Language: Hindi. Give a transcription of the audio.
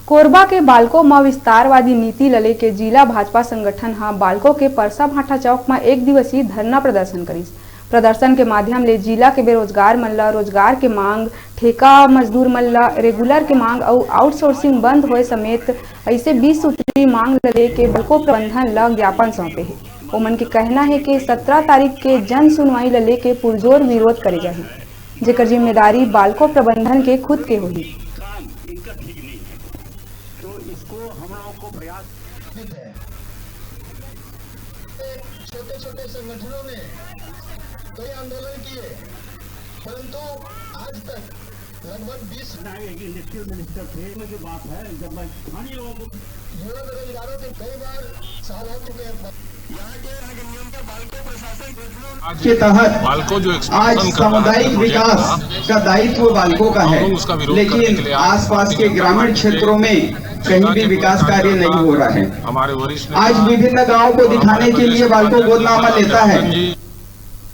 कोरबा के बालको म विस्तारवादी नीति ल लेके जिला भाजपा संगठन हा बालको के परसा भाटा चौक में एक दिवसीय धरना प्रदर्शन करिस। प्रदर्शन के माध्यम ले जिला के बेरोजगार मन ला रोजगार के मांग, ठेका मजदूर मन ला रेगुलर के मांग और आउटसोर्सिंग बंद होए समेत ऐसे 20 सूत्री मांग ल लेके बालको प्रबंधन ला ज्ञापन सौंपे है। ओमन के कहना है कि 17 तारीख के जन सुनवाई ल लेके पुरजोर विरोध करे जाही, जेकर जिम्मेदारी बालको प्रबंधन के खुद के होही। तो इसको हम लोगों को प्रयास है। छोटे छोटे संगठनों ने कई आंदोलन किए, परंतु आज तक लगभग 20 इंडस्ट्रियल मिनिस्टर थे में जो बात है, जब मैं स्थानीय लोगों को युवा बेरोजगारों के कई बार सवाल हो चुके हैं। के तहत आज सामुदायिक विकास का दायित्व बालको का है, लेकिन आसपास के ग्रामीण क्षेत्रों में कहीं भी विकास कार्य नहीं हो रहा है। आज विभिन्न गांवों को दिखाने के लिए बालको गोदनामा लेता है